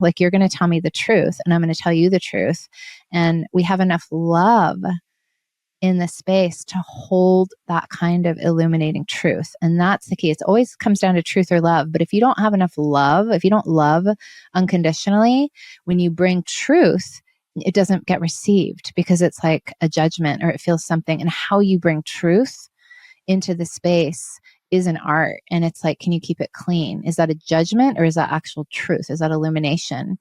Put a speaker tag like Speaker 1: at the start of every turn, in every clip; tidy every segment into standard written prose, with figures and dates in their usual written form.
Speaker 1: Like, you're going to tell me the truth and I'm going to tell you the truth. And we have enough love in the space to hold that kind of illuminating truth. And that's the key. It always comes down to truth or love. But if you don't have enough love, if you don't love unconditionally, when you bring truth, it doesn't get received because it's like a judgment or it feels something. And how you bring truth into the space is an art. And it's like, can you keep it clean? Is that a judgment or is that actual truth? Is that illumination?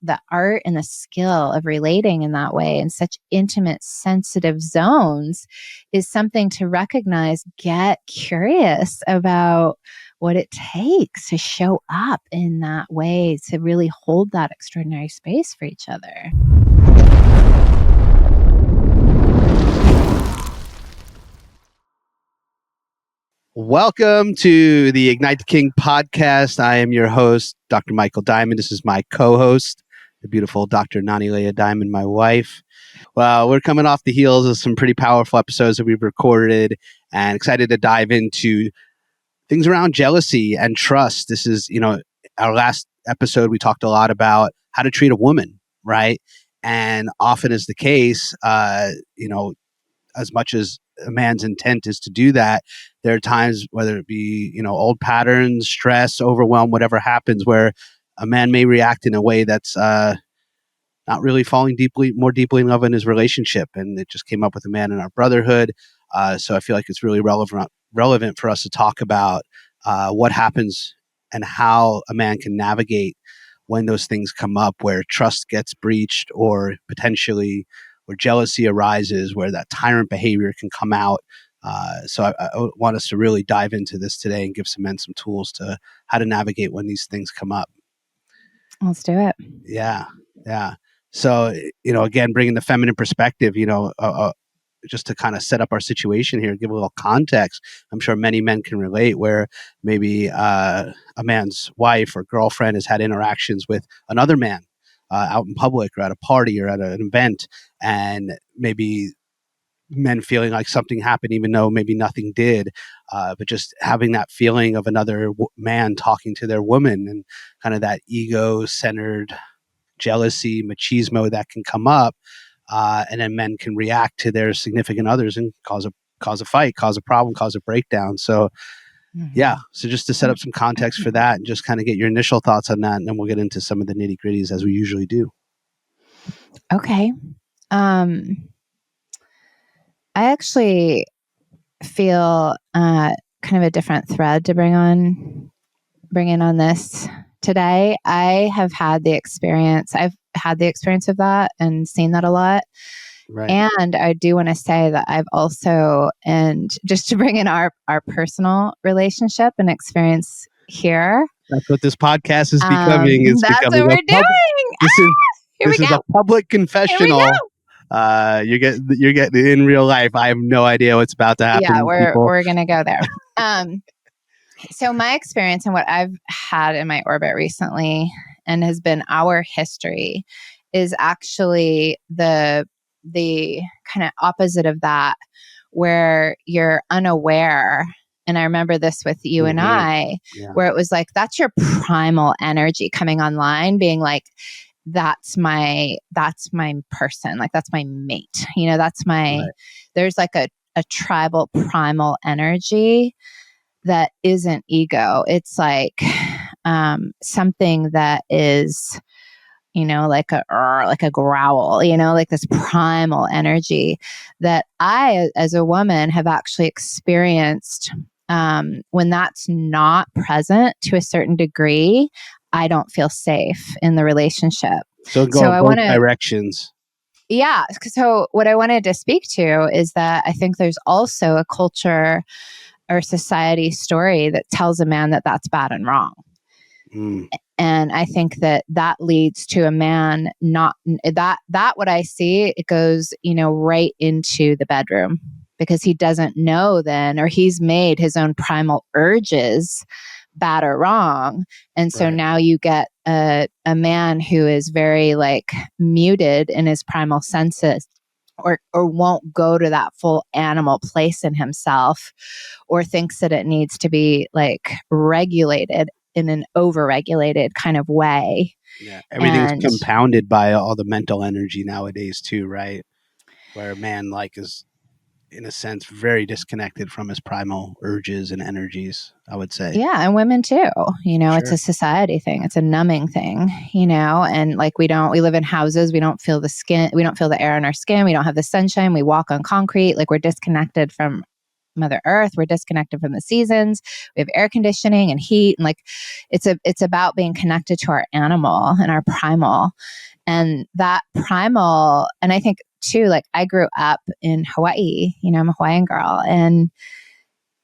Speaker 1: The art and the skill of relating in that way in such intimate, sensitive zones is something to recognize. Get curious about what it takes to show up in that way, to really hold that extraordinary space for each other.
Speaker 2: Welcome to the Ignite the King podcast. I am your host, Dr. Michael Diamond. This is my co-host, the beautiful Dr. Nanilea Diamond, my wife. Well, we're coming off the heels of some pretty powerful episodes that we've recorded and excited to dive into things around jealousy and trust. This is, our last episode, we talked a lot about how to treat a woman, right? And often is the case, as much as a man's intent is to do that, there are times, whether it be, old patterns, stress, overwhelm, whatever happens, where a man may react in a way that's not really falling more deeply in love in his relationship. And it just came up with a man in our brotherhood. So I feel like it's really relevant for us to talk about what happens and how a man can navigate when those things come up, where trust gets breached or potentially where jealousy arises, where that tyrant behavior can come out. So I want us to really dive into this today and give some men some tools to how to navigate when these things come up.
Speaker 1: Let's do it.
Speaker 2: Yeah. So, again, bringing the feminine perspective, just to kind of set up our situation here, give a little context. I'm sure many men can relate where maybe a man's wife or girlfriend has had interactions with another man out in public or at a party or at an event, and maybe men feeling like something happened even though maybe nothing did, but just having that feeling of another man talking to their woman and kind of that ego-centered jealousy, machismo that can come up, and then men can react to their significant others and cause a fight, cause a problem, cause a breakdown. So so just to set up some context for that and just kind of get your initial thoughts on that, and then we'll get into some of the nitty gritties as we usually do.
Speaker 1: Okay. I actually feel kind of a different thread to bring in on this today. I have had the experience. I've had the experience of that and seen that a lot.
Speaker 2: Right.
Speaker 1: And I do want to say that I've also, and just to bring in our personal relationship and experience here.
Speaker 2: That's what this podcast is becoming.
Speaker 1: That's what we're doing.
Speaker 2: This is a public confessional. You're getting in real life. I have no idea what's about to happen.
Speaker 1: Yeah, we're gonna go there. So my experience and what I've had in my orbit recently, and has been our history, is actually the kind of opposite of that, where you're unaware. And I remember this with you and I, where it was like, that's your primal energy coming online, being like, that's my person, like that's my mate, that's my, there's like a tribal primal energy that isn't ego. It's like something that is, like a growl, like this primal energy that I, as a woman, have actually experienced. When that's not present to a certain degree, I don't feel safe in the relationship.
Speaker 2: So go in both directions.
Speaker 1: Yeah. So what I wanted to speak to is that I think there's also a culture or society story that tells a man that that's bad and wrong. And I think that leads to a man not that what I see, it goes, right into the bedroom, because he doesn't know then, or he's made his own primal urges bad or wrong. And so now you get a man who is very like muted in his primal senses, or won't go to that full animal place in himself, or thinks that it needs to be like regulated. in an overregulated kind of way.
Speaker 2: Yeah. Everything's compounded by all the mental energy nowadays too, right? Where a man like is, in a sense, very disconnected from his primal urges and energies, I would say.
Speaker 1: Yeah. And women too,
Speaker 2: Sure.
Speaker 1: It's a society thing. It's a numbing thing, and like we live in houses. We don't feel the skin. We don't feel the air in our skin. We don't have the sunshine. We walk on concrete. Like we're disconnected from Mother Earth. We're disconnected from the seasons. We have air conditioning and heat. And like, it's about being connected to our animal and our primal. And that primal, and I think too, like I grew up in Hawaii, I'm a Hawaiian girl, and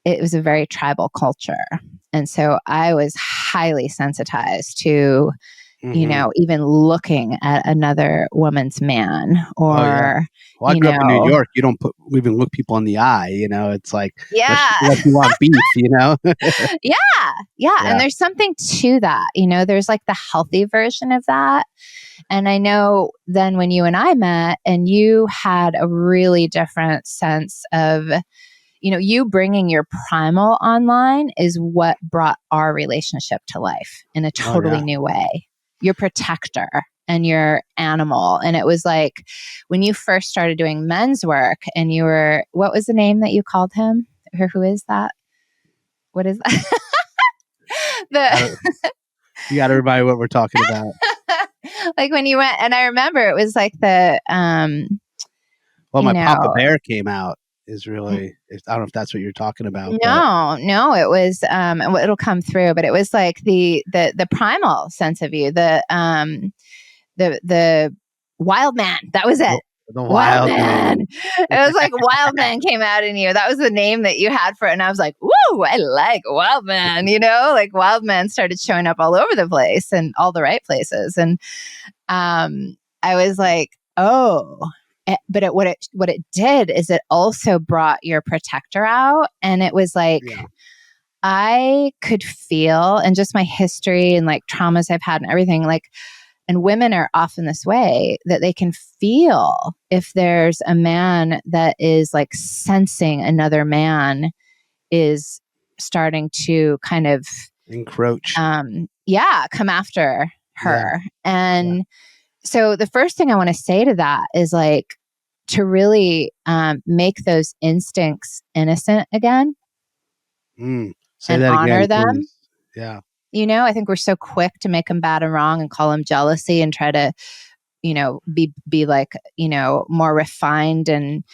Speaker 1: it was a very tribal culture. And so I was highly sensitized to, even looking at another woman's man or,
Speaker 2: Well, I grew up in New York. You don't even look people in the eye, it's like, unless you want beef,
Speaker 1: Yeah. And there's something to that, there's like the healthy version of that. And I know then when you and I met and you had a really different sense of, you bringing your primal online is what brought our relationship to life in a totally new way. Your protector and your animal. And it was like when you first started doing men's work and what was the name that you called him? Or who is that? What is that?
Speaker 2: You got to remind me what we're talking about.
Speaker 1: Like when you went, and I remember it was like the,
Speaker 2: my Papa Bear came out is really, I don't know if that's what you're talking about.
Speaker 1: No, it was, it'll come through, but it was like the primal sense of you, the wild man. That was it.
Speaker 2: The wild man.
Speaker 1: It was like wild man came out in you. That was the name that you had for it. And I was like, woo, I like wild man, like wild man started showing up all over the place and all the right places. And I was like, oh, but what it did is it also brought your protector out. And it was like, I could feel, and just my history and like traumas I've had and everything, like, and women are often this way, that they can feel if there's a man that is like sensing another man is starting to kind of
Speaker 2: encroach.
Speaker 1: Come after her. And so the first thing I want to say to that is like to really make those instincts innocent again.
Speaker 2: Say
Speaker 1: and
Speaker 2: that
Speaker 1: honor
Speaker 2: again,
Speaker 1: them.
Speaker 2: please. Yeah.
Speaker 1: I think we're so quick to make them bad and wrong and call them jealousy and try to, be like, more refined and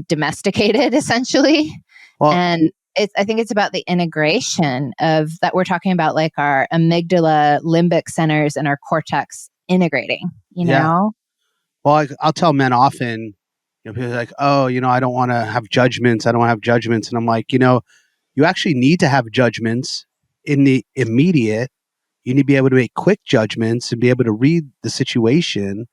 Speaker 1: domesticated essentially. Well, and I think it's about the integration of that. We're talking about like our amygdala, limbic centers and our cortex integrating, know?
Speaker 2: Well, I'll tell men often, people are like, oh, I don't want to have judgments. I don't want to have judgments. And I'm like, you actually need to have judgments in the immediate. You need to be able to make quick judgments and be able to read the situation.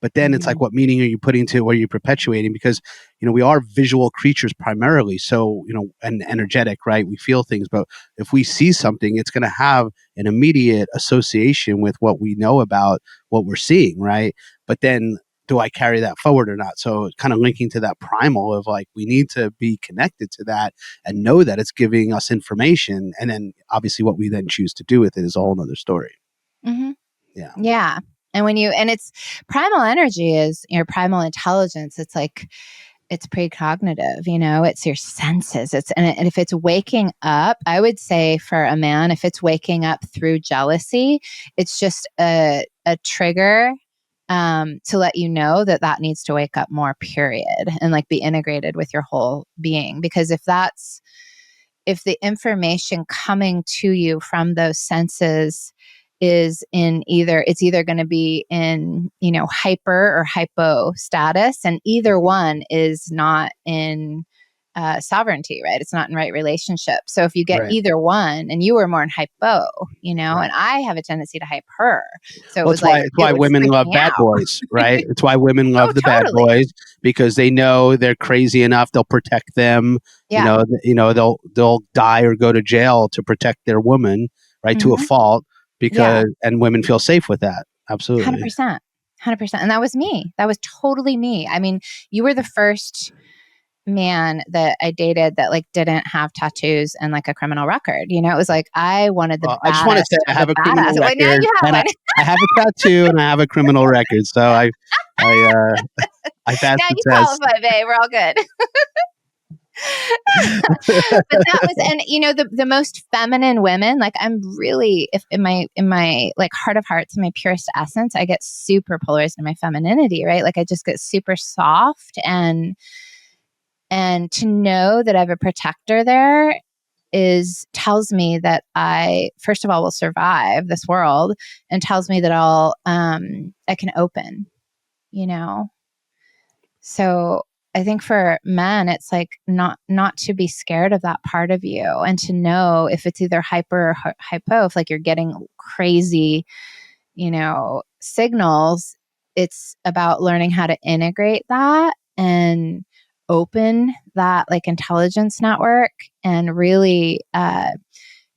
Speaker 2: But then it's like, what meaning are you putting to what you're perpetuating? Because, we are visual creatures primarily. So, and energetic, right? We feel things. But if we see something, it's going to have an immediate association with what we know about what we're seeing, right? But then do I carry that forward or not? So kind of linking to that primal of like, we need to be connected to that and know that it's giving us information. And then obviously what we then choose to do with it is a whole nother story.
Speaker 1: Mm-hmm. Yeah. And and it's primal energy is your primal intelligence. It's like, it's precognitive, it's your senses. And if it's waking up, I would say for a man, if it's waking up through jealousy, it's just a trigger to let you know that needs to wake up more, period, and like be integrated with your whole being. Because if the information coming to you from those senses is it's either going to be in, hyper or hypo status, and either one is not in sovereignty, right? It's not in right relationship. So if you get either one, and you were more in hypo, and I have a tendency to hyper. So it's
Speaker 2: why women love bad boys, right? It's why women love the bad boys, because they know they're crazy enough. They'll protect them.
Speaker 1: Yeah.
Speaker 2: They'll die or go to jail to protect their woman, right? To a fault. And women feel safe with that. Absolutely.
Speaker 1: 100%. And that was me. That was totally me. I mean, you were the first man that I dated that like didn't have tattoos and like a criminal record. You know, it was like I wanted the
Speaker 2: Well, I just want to
Speaker 1: baddest
Speaker 2: say I
Speaker 1: of the
Speaker 2: have a criminal
Speaker 1: badass. Wait, now
Speaker 2: record,
Speaker 1: you have
Speaker 2: and
Speaker 1: one.
Speaker 2: I have a tattoo, and I have a criminal record. So I passed
Speaker 1: Now
Speaker 2: the
Speaker 1: you
Speaker 2: test.
Speaker 1: qualify, babe. We're all good. But that was, and you know, the most feminine women, like I'm really, if in my like heart of hearts, in my purest essence, I get super polarized in my femininity, right? Like I just get super soft, and to know that I have a protector there tells me that I first of all will survive this world, and tells me that I can open, you know. So I think for men, it's like not to be scared of that part of you, and to know if it's either hyper or hypo, if like you're getting crazy, you know, signals. It's about learning how to integrate that and open that like intelligence network, and really kind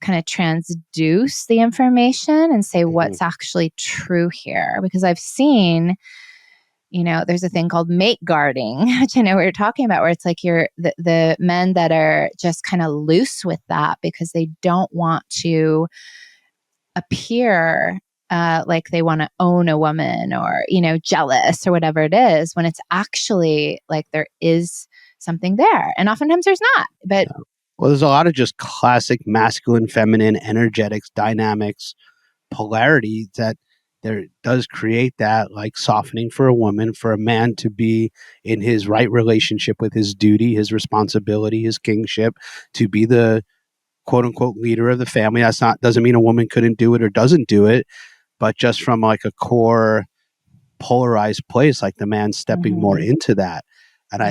Speaker 1: of transduce the information and say what's actually true here. Because I've seen, you know, there's a thing called mate guarding, which I know we were talking about, where it's like the men that are just kind of loose with that because they don't want to appear like they want to own a woman, or, you know, jealous or whatever it is, when it's actually like there is something there. And oftentimes there's not. But
Speaker 2: Well, there's a lot of just classic masculine, feminine, energetics, dynamics, polarity that there does create that like softening for a woman, for a man to be in his right relationship with his duty, his responsibility, his kingship, to be the quote unquote leader of the family. That's not, doesn't mean a woman couldn't do it or doesn't do it, but just from like a core polarized place, like the man stepping more into that. And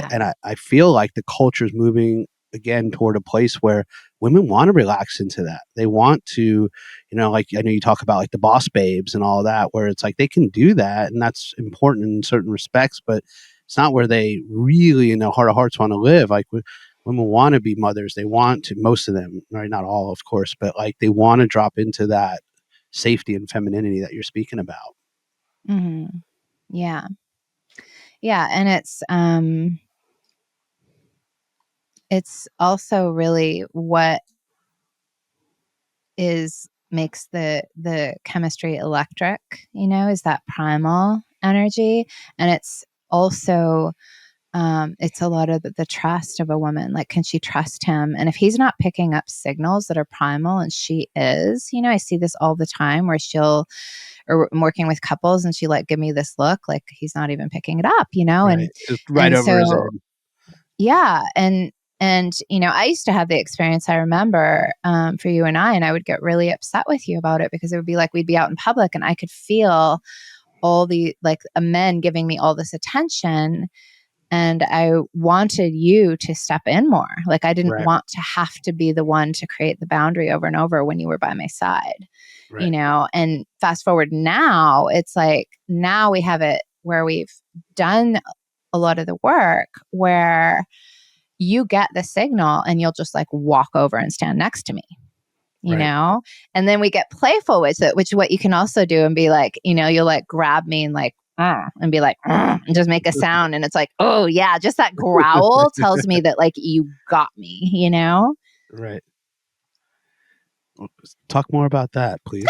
Speaker 2: I feel like the culture is moving again toward a place where women want to relax into that. They want to, you know, like I know you talk about like the boss babes and all that, where it's like they can do that, and that's important in certain respects, but it's not where they really in their heart of hearts want to live. Like women want to be mothers. They want to, most of them, right? Not all, of course, but like they want to drop into that safety and femininity that you're speaking about.
Speaker 1: Mm-hmm. Yeah. Yeah. And it's also really what makes the chemistry electric, you know, is that primal energy. And it's also it's a lot of the trust of a woman. Like, can she trust him? And if he's not picking up signals that are primal, and she is, you know, I see this all the time where or I'm working with couples and she like give me this look like he's not even picking it up, you know.
Speaker 2: Right. Just right over his head.
Speaker 1: Yeah. And, you know, I used to have the experience, I remember, for you and I would get really upset with you about it, because it would be like, we'd be out in public and I could feel all the, like, men giving me all this attention. And I wanted you to step in more. Like, I didn't want to have to be the one to create the boundary over and over when you were by my side, you know. And fast forward now, it's like, now we have it where we've done a lot of the work, where you get the signal and you'll just like walk over and stand next to me, you know? And then we get playful with it, which is what you can also do, and be like, you know, you'll like grab me and like, and be like, and just make a sound. And it's like, oh yeah, just that growl tells me that like you got me, you know?
Speaker 2: Right. Talk more about that, please.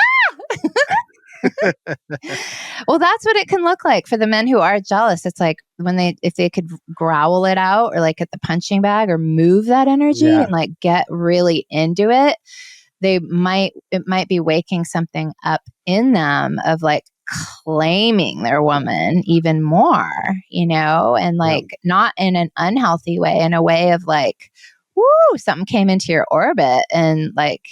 Speaker 1: Well, that's what it can look like for the men who are jealous. It's like if they could growl it out, or like at the punching bag, or move that energy and like get really into it, it might be waking something up in them of like claiming their woman even more, you know, and like not in an unhealthy way, in a way of like, woo, something came into your orbit, and like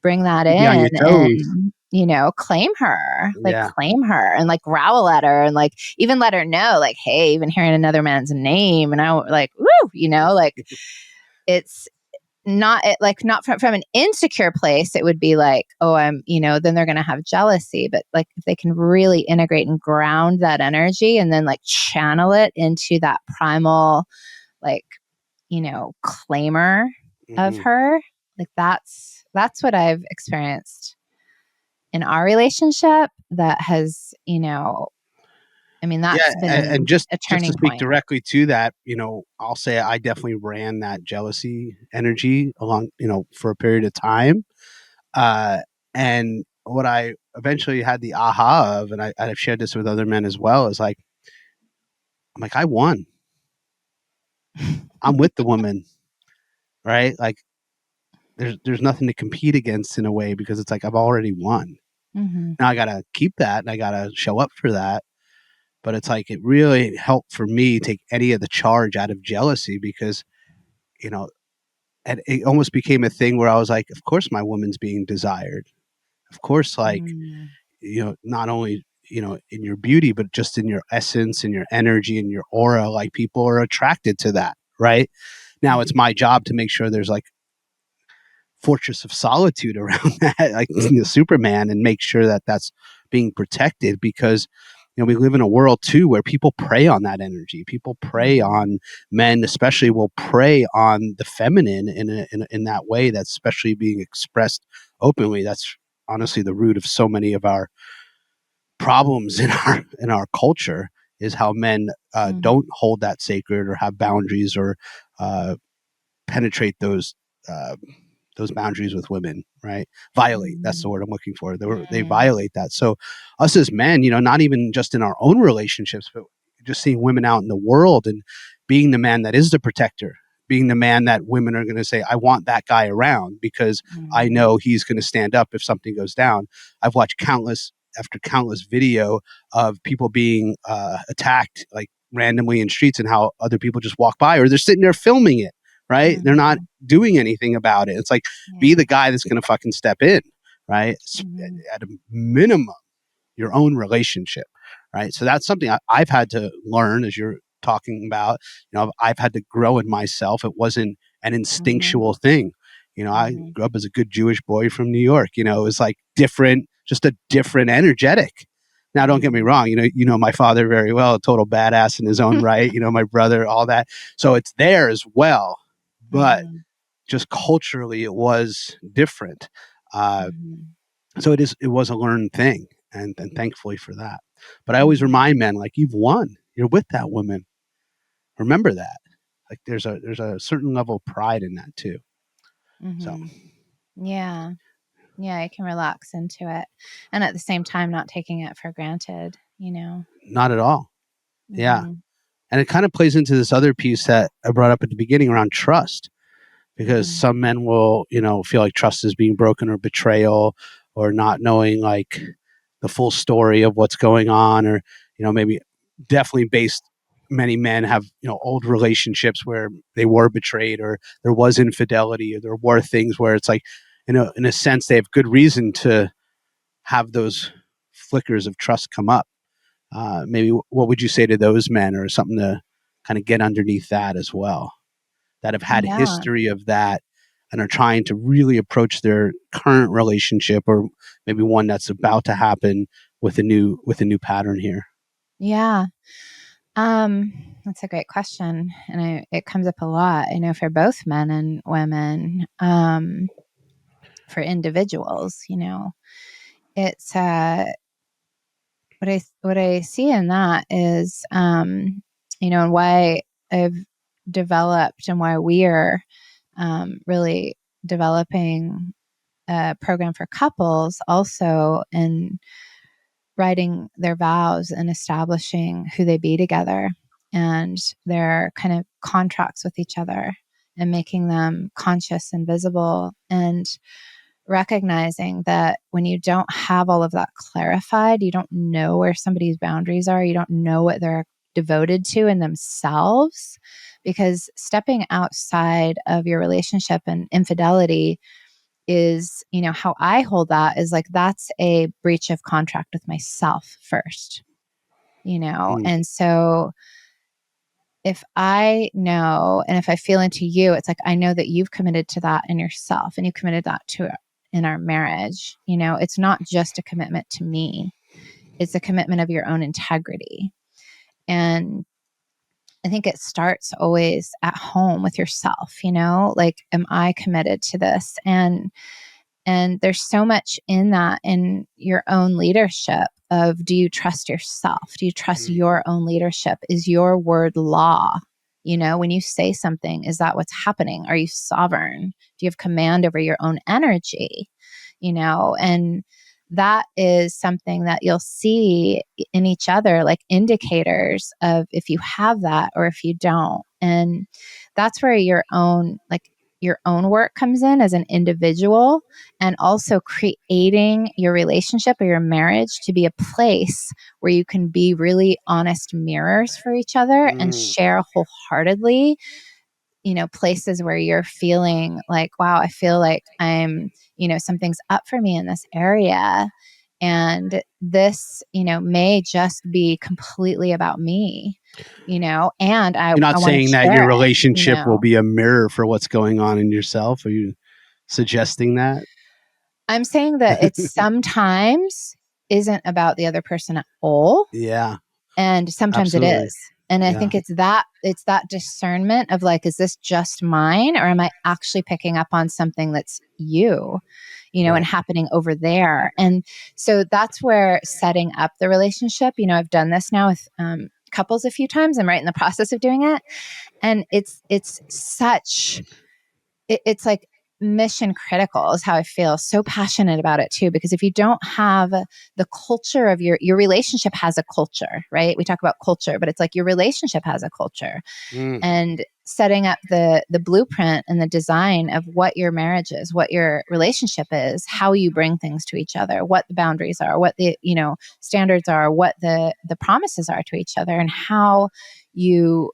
Speaker 1: bring that in and, you know, claim her, and like growl at her, and like even let her know, like, hey, even hearing another man's name, and I like, woo, you know, like it's not from an insecure place. It would be like, oh, you know, then they're going to have jealousy. But like, if they can really integrate and ground that energy, and then like channel it into that primal, like, you know, claimer of her, like that's what I've experienced in our relationship that has, you know, I mean, that's been
Speaker 2: and just
Speaker 1: a
Speaker 2: to
Speaker 1: turning
Speaker 2: speak
Speaker 1: point.
Speaker 2: directly to that, I'll say I definitely ran that jealousy energy along, for a period of time. And what I eventually had the aha of, and I've shared this with other men as well, is like, I'm like, I won. I'm with the woman, right? Like, there's nothing to compete against in a way, because it's like I've already won.
Speaker 1: Mm-hmm.
Speaker 2: Now I gotta keep that, and I gotta show up for that. But it's like it really helped for me take any of the charge out of jealousy, because you know, and it almost became a thing where I was like, of course my woman's being desired. Of course, like,
Speaker 1: Mm-hmm.
Speaker 2: not only, in your beauty, but just in your essence and your energy and your aura, like people are attracted to that, right? Now it's my job to make sure there's like fortress of solitude around that, like Superman, and make sure that that's being protected, because we live in a world too where people prey on that energy. People prey
Speaker 1: Mm-hmm.
Speaker 2: on men, especially will prey on the feminine in that way that's especially being expressed openly. That's honestly the root of so many of our problems in our culture, is how men
Speaker 1: Mm-hmm.
Speaker 2: don't hold that sacred, or have boundaries, or uh, penetrate uh, those boundaries with women, right? Violate. That's the word I'm looking for. They
Speaker 1: Mm-hmm.
Speaker 2: violate that. So us as men, not even just in our own relationships, but just seeing women out in the world and being the man that is the protector, being the man that women are going to say, I want that guy around, because I
Speaker 1: Mm-hmm.
Speaker 2: know he's going to stand up if something goes down. I've watched countless after countless video of people being attacked, like randomly in streets, and how other people just walk by, or they're sitting there filming it, right? They're not
Speaker 1: Mm-hmm.
Speaker 2: doing anything about it. It's like, be
Speaker 1: Yeah.
Speaker 2: the guy that's going to fucking step in, right?
Speaker 1: Mm-hmm.
Speaker 2: At a minimum, your own relationship, right? So that's something I've had to learn, as you're talking about. I've had to grow in myself. It wasn't an
Speaker 1: Mm-hmm.
Speaker 2: instinctual thing. I
Speaker 1: Mm-hmm.
Speaker 2: grew up as a good Jewish boy from New York. It was like different, just a different energetic. Now, don't get me wrong. My father very well, a total badass in his own right. My brother, all that. So it's there as well, but
Speaker 1: Mm-hmm.
Speaker 2: just culturally, it was different. Uh,
Speaker 1: Mm-hmm.
Speaker 2: so it was a learned thing, and thankfully for that. But I always
Speaker 1: Mm-hmm.
Speaker 2: remind men, like, you've won. You're with that woman. Remember that. Like, there's a certain level of pride in that too. So
Speaker 1: Mm-hmm. Yeah. Yeah, I can relax into it. And at the same time, not taking it for granted, you know?
Speaker 2: not at all. Yeah.
Speaker 1: Mm-hmm.
Speaker 2: And it kind of plays into this other piece that I brought up at the beginning around trust, because
Speaker 1: Mm-hmm.
Speaker 2: some men will, feel like trust is being broken, or betrayal, or not knowing like the full story of what's going on, or, maybe definitely based, many men have, old relationships where they were betrayed, or there was infidelity, or there were things where it's like, in a sense, they have good reason to have those flickers of trust come up. Maybe what would you say to those men, or something to kind of get underneath that as well, that have had
Speaker 1: Yeah.
Speaker 2: history of that, and are trying to really approach their current relationship, or maybe one that's about to happen, with a new pattern here?
Speaker 1: Yeah. That's a great question. And it comes up a lot. I know for both men and women, for individuals, it's what I see in that is, and why I've developed and why we are really developing a program for couples also, in writing their vows and establishing who they be together and their kind of contracts with each other, and making them conscious and visible, and recognizing that when you don't have all of that clarified, you don't know where somebody's boundaries are, you don't know what they're devoted to in themselves, because stepping outside of your relationship and infidelity is, how I hold that is like, that's a breach of contract with myself first,
Speaker 2: Mm.
Speaker 1: and so if I know, and if I feel into you, it's like, I know that you've committed to that in yourself, and you committed that to in our marriage. It's not just a commitment to me, it's a commitment of your own integrity. And I think it starts always at home with yourself, like, am I committed to this? And And there's so much in that, in your own leadership of, do you trust yourself? Do you trust your own leadership? Is your word law? You know, when you say something, is that what's happening? Are you sovereign? Do you have command over your own energy? You know, and that is something that you'll see in each other, like indicators of if you have that or if you don't. And that's where your own work comes in as an individual, and also creating your relationship or your marriage to be a place where you can be really honest mirrors for each other and share wholeheartedly, you know, places where you're feeling like, wow, I feel like I'm, you know, something's up for me in this area. And this, you know, may just be completely about me, you know, and I
Speaker 2: You're not
Speaker 1: want to
Speaker 2: saying that your
Speaker 1: share it, you
Speaker 2: relationship will
Speaker 1: know.
Speaker 2: be a mirror for what's going on in yourself. Are you suggesting that?
Speaker 1: I'm saying that it sometimes isn't about the other person at all.
Speaker 2: Yeah,
Speaker 1: And sometimes it
Speaker 2: absolutely.
Speaker 1: is. And I
Speaker 2: Yeah.
Speaker 1: think it's that discernment of like, is this just mine, or am I actually picking up on something that's you know,
Speaker 2: Right.
Speaker 1: and happening over there? And so that's where setting up the relationship, you know, I've done this now with couples a few times. I'm right in the process of doing it. And it's like mission critical is how I feel. So passionate about it too, because if you don't have the culture of your relationship has a culture, right? We talk about culture, but it's like your relationship has a culture. And setting up the blueprint and the design of what your marriage is, what your relationship is, how you bring things to each other, what the boundaries are, what the, you know, standards are, what the promises are to each other, and how you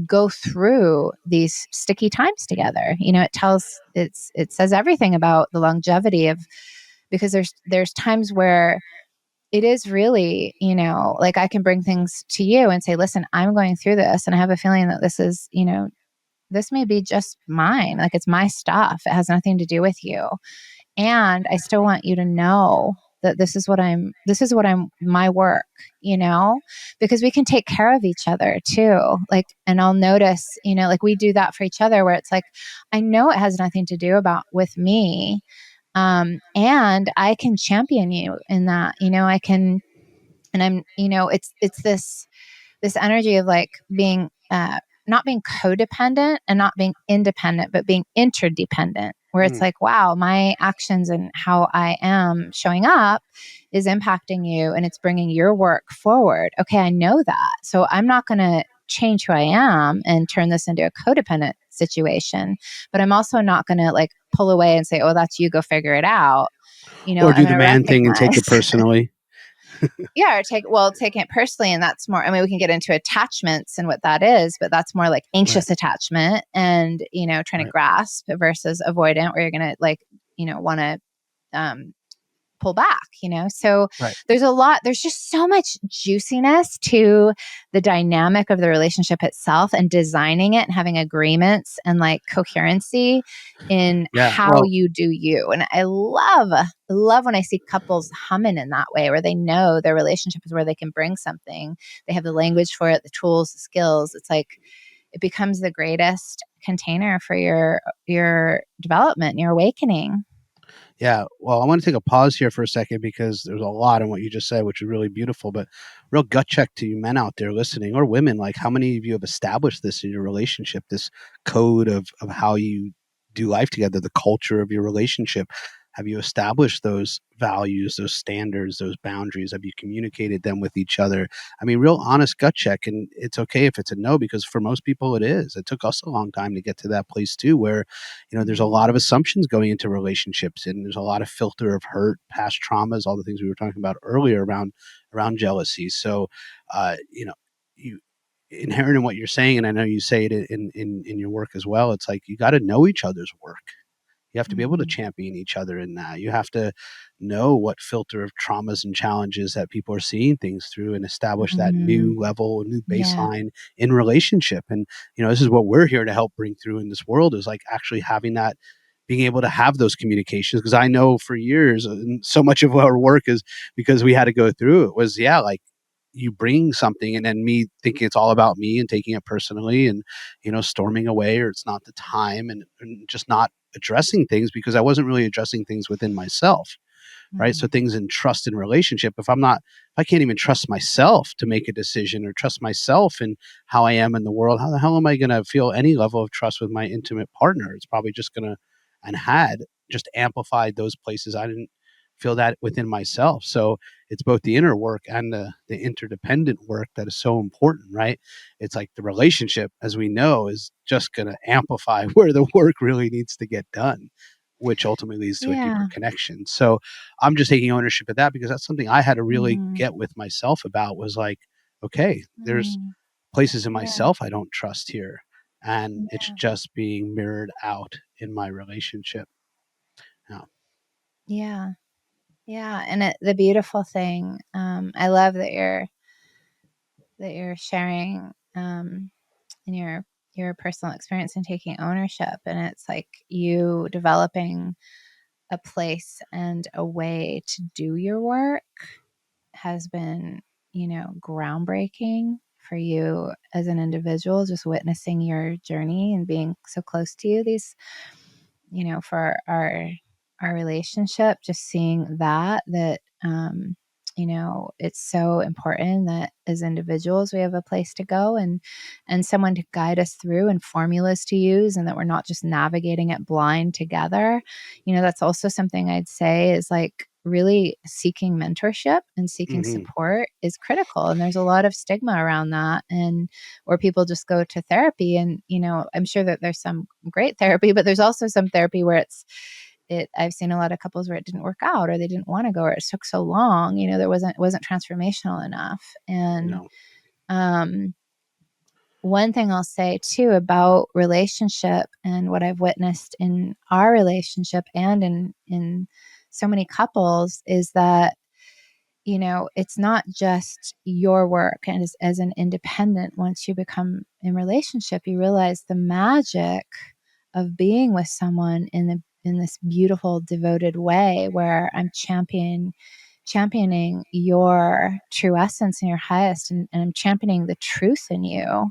Speaker 1: go through these sticky times together. You know, it says everything about the longevity of, because there's times where it is really, you know, like I can bring things to you and say, listen, I'm going through this and I have a feeling that this is, you know, this may be just mine. Like it's my stuff. It has nothing to do with you. And I still want you to know that this is what I'm my work, you know, because we can take care of each other too. Like, and I'll notice, you know, like we do that for each other where it's like, I know it has nothing to do with me. And I can champion you in that, you know, I can, and I'm, you know, it's this energy of like being, not being codependent and not being independent, but being interdependent, where it's like, wow, my actions and how I am showing up is impacting you and it's bringing your work forward. Okay, I know that. So I'm not going to change who I am and turn this into a codependent situation, but I'm also not going to like pull away and say, oh, that's you, go figure it out. You know,
Speaker 2: Or
Speaker 1: I'm
Speaker 2: do
Speaker 1: going
Speaker 2: the
Speaker 1: to
Speaker 2: man thing and take it
Speaker 1: recognize.
Speaker 2: personally.
Speaker 1: Yeah, or taking it personally. And that's more, I mean, we can get into attachments and what that is, but that's more like anxious attachment and, you know, trying to grasp versus avoidant, where you're going to like, you know, want to pull back, you know? So there's just so much juiciness to the dynamic of the relationship itself, and designing it and having agreements and like coherency in how you do you. And I love when I see couples humming in that way, where they know their relationship is where they can bring something. They have the language for it, the tools, the skills. It's like, it becomes the greatest container for your development, your awakening.
Speaker 2: Yeah. Well, I want to take a pause here for a second because there's a lot in what you just said, which is really beautiful, but real gut check to you men out there listening, or women. Like, how many of you have established this in your relationship, this code of how you do life together, the culture of your relationship? Have you established those values, those standards, those boundaries? Have you communicated them with each other? I mean, real honest gut check. And it's okay if it's a no, because for most people it is. It took us a long time to get to that place too, where, you know, there's a lot of assumptions going into relationships, and there's a lot of filter of hurt, past traumas, all the things we were talking about earlier around jealousy. So, you know, you inherent in what you're saying, and I know you say it in your work as well. It's like, you got to know each other's work. You have to be able to champion each other in that. You have to know what filter of traumas and challenges that people are seeing things through, and establish that new level, new baseline in relationship. And, you know, this is what we're here to help bring through in this world, is like actually having that, being able to have those communications. Because I know for years, and so much of our work is because we had to go through it, was, like, you bring something and then me thinking it's all about me and taking it personally and, storming away, or it's not the time, and just not addressing things because I wasn't really addressing things within myself. Right. So things in trust and relationship, if I can't even trust myself to make a decision or trust myself in how I am in the world, how the hell am I going to feel any level of trust with my intimate partner? It's probably just going to, and had just amplified those places. I didn't feel that within myself. So it's both the inner work and the interdependent work that is so important, right? It's like the relationship, as we know, is just going to amplify where the work really needs to get done, which ultimately leads to a deeper connection. So I'm just taking ownership of that because that's something I had to really get with myself about, was like, okay, there's places in myself I don't trust here. And it's just being mirrored out in my relationship.
Speaker 1: Yeah. Yeah. And the beautiful thing, I love that you're sharing in your personal experience and taking ownership. And it's like you developing a place and a way to do your work has been, groundbreaking for you as an individual, just witnessing your journey and being so close to you. For our relationship, just seeing that it's so important that as individuals we have a place to go and someone to guide us through and formulas to use, and that we're not just navigating it blind together. That's also something I'd say is like really seeking mentorship and seeking support is critical. And there's a lot of stigma around that, and or people just go to therapy. And I'm sure that there's some great therapy, but there's also some therapy where I've seen a lot of couples where it didn't work out, or they didn't want to go, or it took so long, there wasn't transformational enough. And one thing I'll say too about relationship and what I've witnessed in our relationship and in so many couples is that, it's not just your work. And as an independent, once you become in relationship, you realize the magic of being with someone in this beautiful, devoted way where I'm championing your true essence and your highest, and I'm championing the truth in you,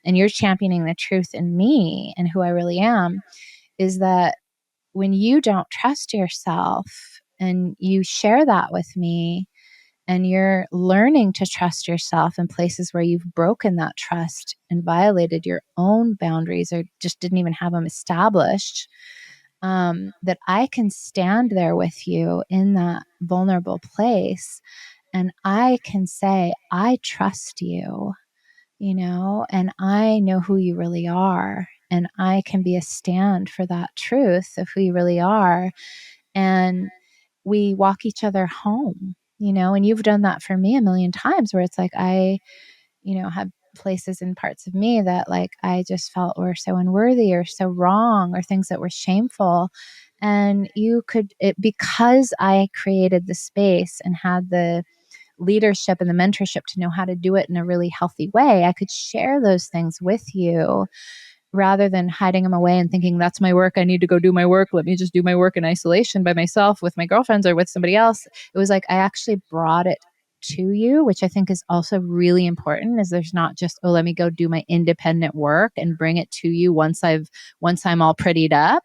Speaker 1: and you're championing the truth in me and who I really am, is that when you don't trust yourself and you share that with me, and you're learning to trust yourself in places where you've broken that trust and violated your own boundaries or just didn't even have them established, that I can stand there with you in that vulnerable place. And I can say, I trust you, and I know who you really are. And I can be a stand for that truth of who you really are. And we walk each other home, and you've done that for me a million times, where it's like I, have places and parts of me that like I just felt were so unworthy or so wrong, or things that were shameful. And because I created the space and had the leadership and the mentorship to know how to do it in a really healthy way, I could share those things with you rather than hiding them away and thinking that's my work. I need to go do my work. Let me just do my work in isolation by myself with my girlfriends or with somebody else. It was like I actually brought it to you, which I think is also really important, is there's not just, oh, let me go do my independent work and bring it to you once I'm all prettied up.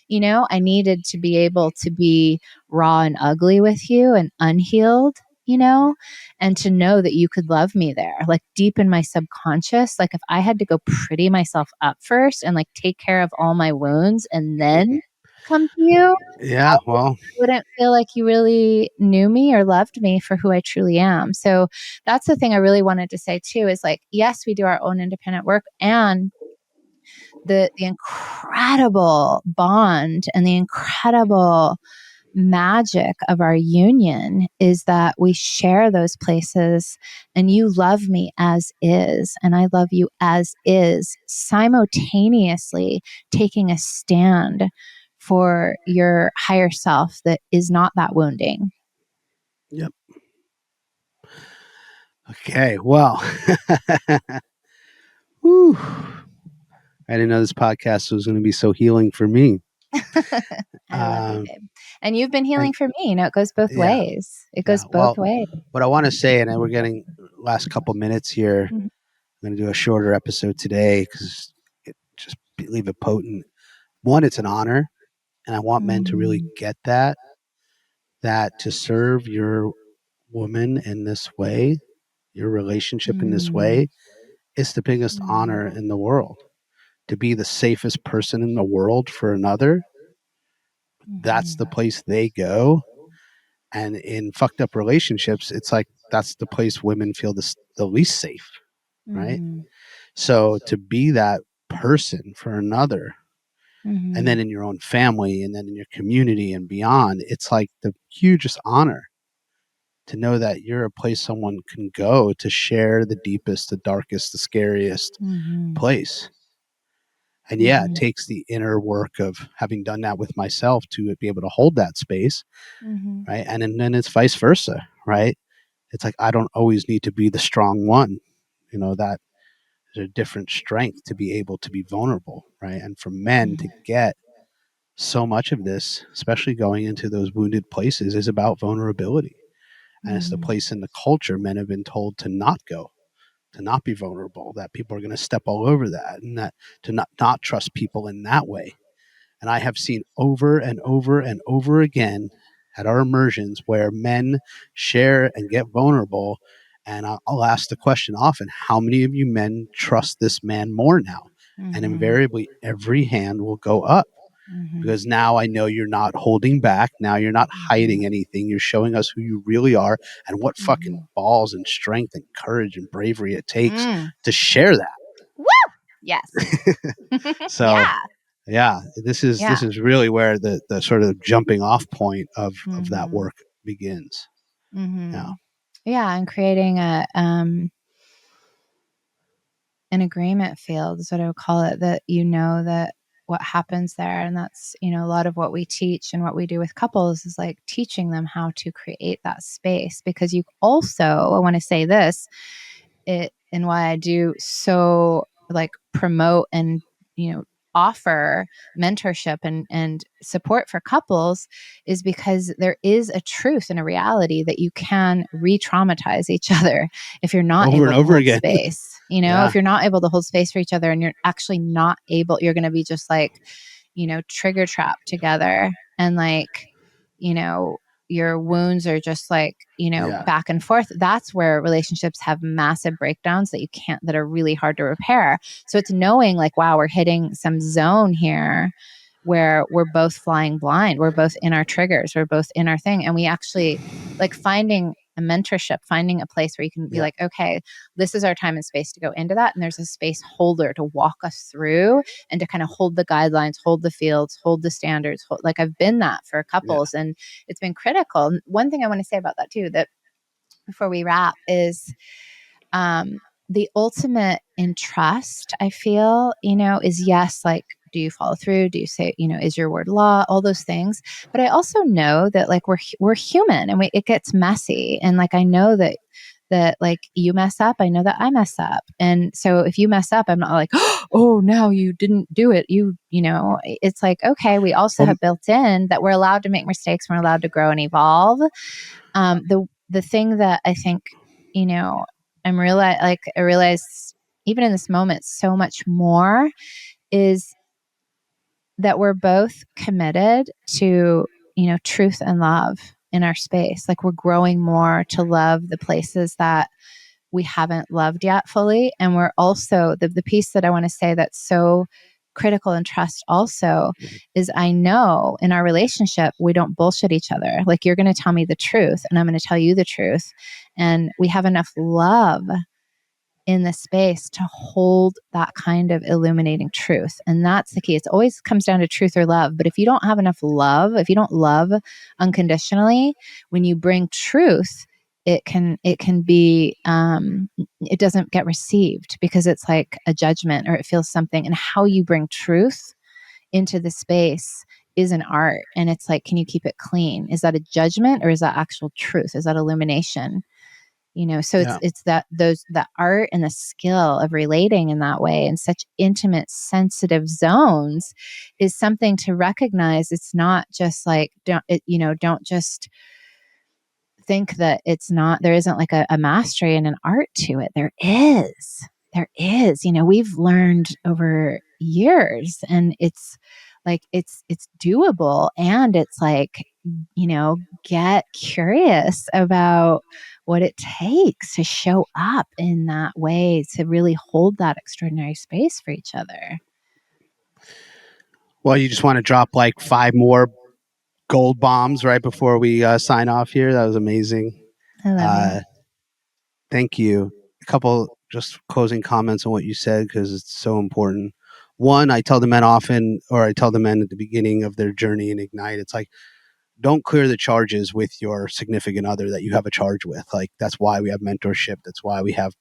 Speaker 1: I needed to be able to be raw and ugly with you and unhealed, and to know that you could love me there, like deep in my subconscious. Like if I had to go pretty myself up first and like take care of all my wounds and then come to you,
Speaker 2: Yeah, well,
Speaker 1: wouldn't feel like you really knew me or loved me for who I truly am. So that's the thing I really wanted to say too, is like, yes, we do our own independent work, and the incredible bond and the incredible magic of our union is that we share those places, and you love me as is and I love you as is, simultaneously taking a stand for your higher self that is not that wounding.
Speaker 2: Yep. Okay, well, whew. I didn't know this podcast was going to be so healing for me.
Speaker 1: I love you, babe. And you've been healing for me. It goes both ways. It goes both ways.
Speaker 2: What I want to say, and we're getting last couple minutes here.
Speaker 1: Mhm.
Speaker 2: I'm going to do a shorter episode today because just leave it potent. One, it's an honor, and I want men to really get that to serve your woman in this way, your relationship in this way, is the biggest honor in the world. To be the safest person in the world for another, that's the place they go. And in fucked up relationships, it's like that's the place women feel the least safe, right? So to be that person for another, and then in your own family, and then in your community and beyond, it's like the hugest honor to know that you're a place someone can go to share the deepest, the darkest, the scariest place. And yeah, it takes the inner work of having done that with myself to be able to hold that space, right? And then it's vice versa, right? It's like I don't always need to be the strong one, that there's a different strength to be able to be vulnerable, right? And for men to get so much of this, especially going into those wounded places, is about vulnerability. And it's the place in the culture men have been told to not go, to not be vulnerable, that people are going to step all over that, and that to not trust people in that way. And I have seen over and over and over again at our immersions where men share and get vulnerable. And I'll ask the question often, how many of you men trust this man more now? And invariably every hand will go up. Because now I know you're not holding back. Now you're not hiding anything. You're showing us who you really are and what fucking balls and strength and courage and bravery it takes to share that.
Speaker 1: Woo! Yes.
Speaker 2: So yeah, this is really where the sort of jumping off point of that work begins.
Speaker 1: Yeah, and creating an agreement field is what I would call it, that that what happens there. And that's, a lot of what we teach and what we do with couples is like teaching them how to create that space. Because you also, I want to say this, and why I do so like promote and, offer mentorship and support for couples is because there is a truth and a reality that you can re-traumatize each other if you're not
Speaker 2: over
Speaker 1: able
Speaker 2: and over
Speaker 1: to hold
Speaker 2: again.
Speaker 1: space. If you're not able to hold space for each other and you're actually not able, you're going to be just like, trigger trapped together, and like, your wounds are just like, back and forth. That's where relationships have massive breakdowns that are really hard to repair. So it's knowing like, wow, we're hitting some zone here where we're both flying blind. We're both in our triggers. We're both in our thing. And we actually like finding a mentorship, finding a place where you can be like, okay, this is our time and space to go into that. And there's a space holder to walk us through and to kind of hold the guidelines, hold the fields, hold the standards. Like I've been that for couples and it's been critical. And one thing I want to say about that too, that before we wrap is, the ultimate in trust, I feel, is yes, like, do you follow through? Do you say, is your word law? All those things. But I also know that like we're human and it gets messy. And like, I know that like you mess up, I know that I mess up. And so if you mess up, I'm not like, oh, no, you didn't do it. It's like, okay, we also have built in that we're allowed to make mistakes. We're allowed to grow and evolve. The thing that I think, I realize even in this moment so much more is that we're both committed to, truth and love in our space. Like we're growing more to love the places that we haven't loved yet fully. And we're also the piece that I want to say that's so critical in trust also is I know in our relationship, we don't bullshit each other. Like you're going to tell me the truth and I'm going to tell you the truth. And we have enough love in the space to hold that kind of illuminating truth. And that's the key. It always comes down to truth or love. But if you don't have enough love, if you don't love unconditionally, when you bring truth, it can be, it doesn't get received because it's like a judgment or it feels something. And how you bring truth into the space is an art. And it's like, can you keep it clean? Is that a judgment or is that actual truth? Is that illumination? So it's the art and the skill of relating in that way in such intimate, sensitive zones is something to recognize. It's not just like, don't just think that there isn't like a mastery and an art to it. There is. We've learned over years, and it's like, it's doable, and it's like, get curious about what it takes to show up in that way, to really hold that extraordinary space for each other.
Speaker 2: Well, you just want to drop like 5 more gold bombs right before we sign off here. That was amazing.
Speaker 1: I love you.
Speaker 2: Thank you. A couple just closing comments on what you said, because it's so important. One, I tell the men often, or I tell the men at the beginning of their journey in Ignite, it's like, don't clear the charges with your significant other that you have a charge with. Like, that's why we have mentorship. That's why we have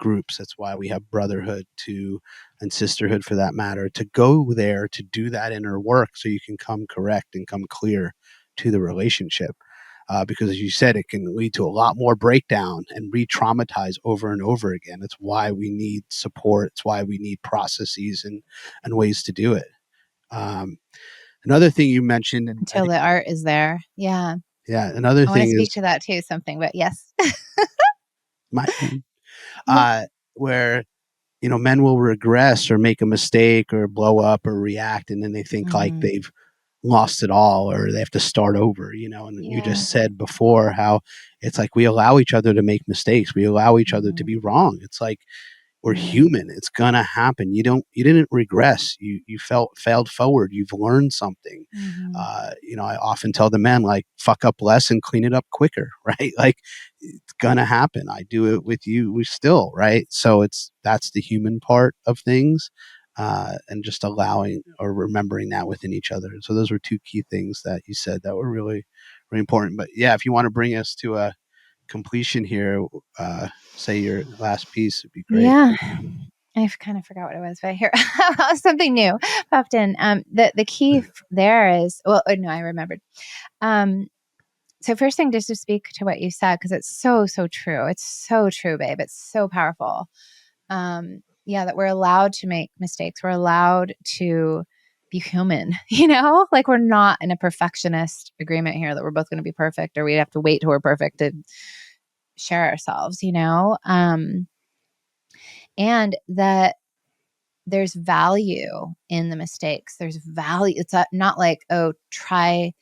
Speaker 2: groups. That's why we have brotherhood and sisterhood, for that matter, to go there to do that inner work, so you can come correct and come clear to the relationship. Because, as you said, it can lead to a lot more breakdown and re-traumatize over and over again. It's why we need support. It's why we need processes and ways to do it. Another thing you mentioned, and
Speaker 1: Until the art is there. Yeah.
Speaker 2: Yeah. Another
Speaker 1: I want to
Speaker 2: thing
Speaker 1: speak
Speaker 2: is
Speaker 1: to that too, something, but yes.
Speaker 2: where, men will regress or make a mistake or blow up or react, and then they think like they've lost it all, or they have to start over, and you just said before how it's like we allow each other to make mistakes. We allow each other to be wrong. It's like, we're human. It's gonna happen. You didn't regress. You failed forward. You've learned something. I often tell the men, like, fuck up less and clean it up quicker, right? Like, it's gonna happen. I do it with you. We still, right? So that's the human part of things, and just allowing or remembering that within each other. So those were 2 key things that you said that were really, really important. But yeah, if you want to bring us to a completion here, say your last piece, would be great.
Speaker 1: Yeah. I kind of forgot what it was, but here something new popped in. The key there is, no, I remembered. So first thing, just to speak to what you said, because it's so, so true. It's so true, babe. It's so powerful. That we're allowed to make mistakes. We're allowed to be human, like, we're not in a perfectionist agreement here that we're both going to be perfect, or we have to wait till we're perfect to share ourselves, and that there's value in the mistakes. There's value. It's not like, oh, try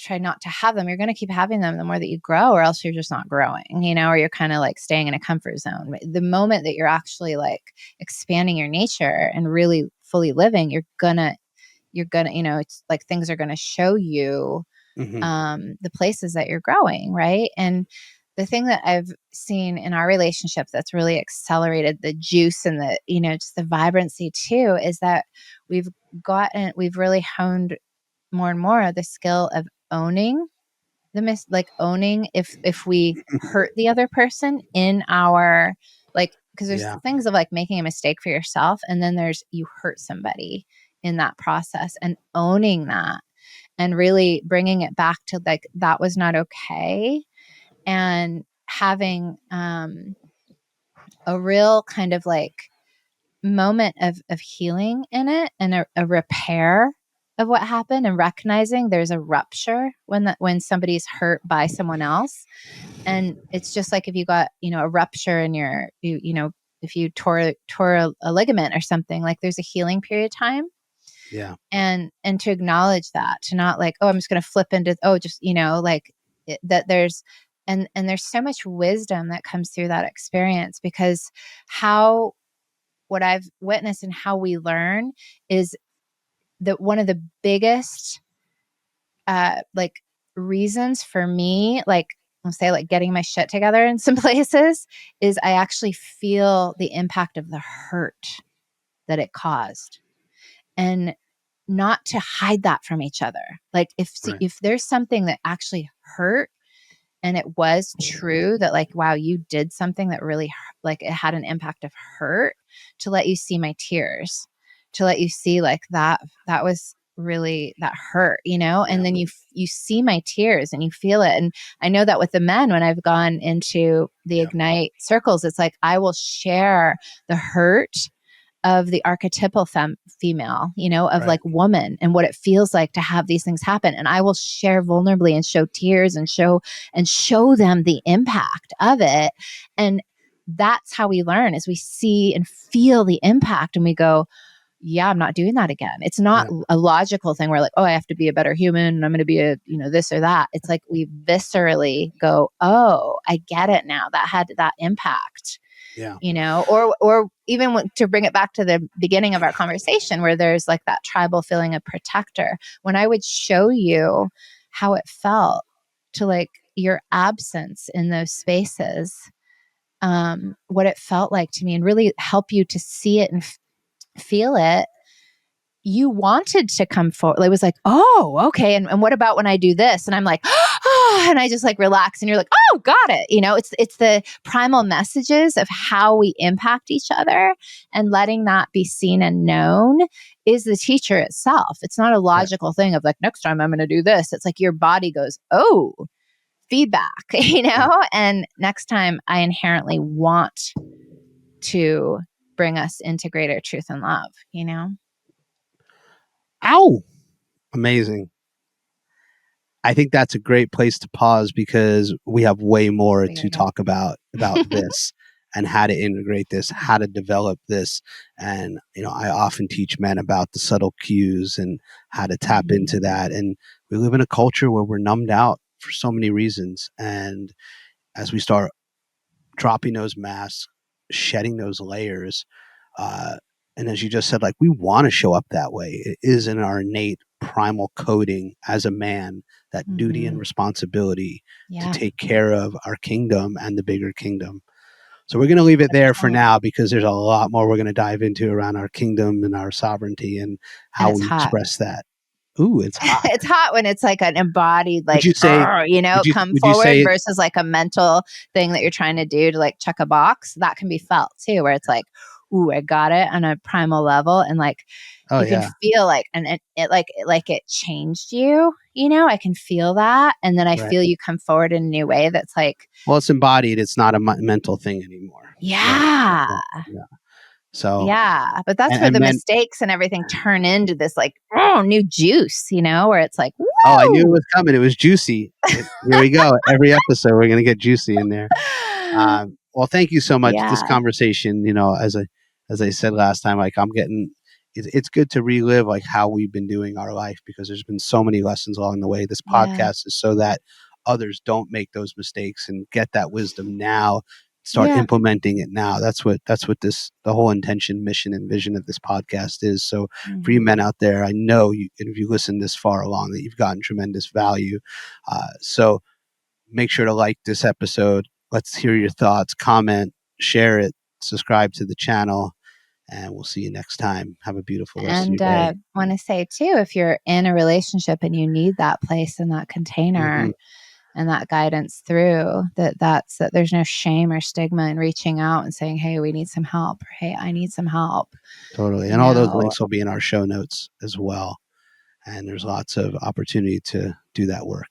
Speaker 1: not to have them. You're going to keep having them the more that you grow, or else you're just not growing, or you're kind of like staying in a comfort zone. The moment that you're actually like expanding your nature and really fully living, you're gonna, it's like things are going to show you the places that you're growing, right? And the thing that I've seen in our relationship that's really accelerated the juice and the, just the vibrancy too, is that we've really honed more and more the skill of owning owning if we hurt the other person in our, like, because there's things of like making a mistake for yourself, and then there's you hurt somebody in that process, and owning that and really bringing it back to like, that was not okay, and having a real kind of like moment of healing in it, and a repair of what happened, and recognizing there's a rupture when somebody's hurt by someone else. And it's just like if you got, a rupture in your, if you tore a ligament or something, like there's a healing period of time.
Speaker 2: Yeah.
Speaker 1: And to acknowledge that, to not like, oh, I'm just going to flip into, oh, just, like that there's, and there's so much wisdom that comes through that experience, because what I've witnessed and how we learn is that one of the biggest, like reasons for me, like I'll say like getting my shit together in some places, is I actually feel the impact of the hurt that it caused. And not to hide that from each other. Like if there's something that actually hurt, and it was true that like, wow, you did something that really like it had an impact of hurt, to let you see my tears, to let you see like that was really, that hurt, and then you see my tears and you feel it. And I know that with the men, when I've gone into the Ignite circles, it's like I will share the hurt of the archetypal female, of
Speaker 2: Right.
Speaker 1: like woman and what it feels like to have these things happen. And I will share vulnerably and show tears and show them the impact of it. And that's how we learn, is we see and feel the impact and we go, yeah, I'm not doing that again. It's not a logical thing where like, oh, I have to be a better human and I'm going to be a, this or that. It's like we viscerally go, oh, I get it now. That had that impact.
Speaker 2: Yeah.
Speaker 1: Or even to bring it back to the beginning of our conversation where there's like that tribal feeling of protector. When I would show you how it felt to like your absence in those spaces, what it felt like to me, and really help you to see it and feel it, you wanted to come forward. It was like, oh, okay. And what about when I do this? And I'm like, oh, and I just like relax and you're like, oh, got it. It's the primal messages of how we impact each other, and letting that be seen and known is the teacher itself. It's not a logical thing of like, next time I'm going to do this. It's like your body goes, oh, feedback, and next time I inherently want to bring us into greater truth and love,
Speaker 2: Ow! Amazing. I think that's a great place to pause because we have way more to talk about this and how to integrate this, how to develop this. And, I often teach men about the subtle cues and how to tap into that. And we live in a culture where we're numbed out for so many reasons. And as we start dropping those masks, shedding those layers, and as you just said, like, we want to show up that way. It is in our innate primal coding as a man, that duty and responsibility to take care of our kingdom and the bigger kingdom. So we're going to leave it there for now because there's a lot more we're going to dive into around our kingdom and our sovereignty and how we express that. Ooh, it's hot.
Speaker 1: It's hot when it's like an embodied, like, come
Speaker 2: would
Speaker 1: forward versus like a mental thing that you're trying to do to like check a box. That can be felt too, where it's like, ooh, I got it on a primal level. And like, you can feel like, and it changed you, I can feel that. And then I feel you come forward in a new way. That's like,
Speaker 2: well, it's embodied. It's not a mental thing anymore.
Speaker 1: Yeah.
Speaker 2: Yeah. So,
Speaker 1: but that's where the mistakes and everything turn into this like, new juice, where it's like, whoa!
Speaker 2: Oh, I knew it was coming. It was juicy. Here we go. Every episode, we're going to get juicy in there. Well, thank you so much. This conversation, as I said last time, like it's good to relive like how we've been doing our life, because there's been so many lessons along the way. This podcast is so that others don't make those mistakes and get that wisdom now, start implementing it now. That's what the whole intention, mission, and vision of this podcast is. So for you men out there, I know if you listen this far along, that you've gotten tremendous value. So make sure to like this episode. Let's hear your thoughts, comment, share it, subscribe to the channel, and we'll see you next time. Have a beautiful rest of your day.
Speaker 1: And I want to say too, if you're in a relationship and you need that place and that container and that guidance through, that there's no shame or stigma in reaching out and saying, hey, we need some help. Or, hey, I need some help.
Speaker 2: Totally. And all those links will be in our show notes as well. And there's lots of opportunity to do that work.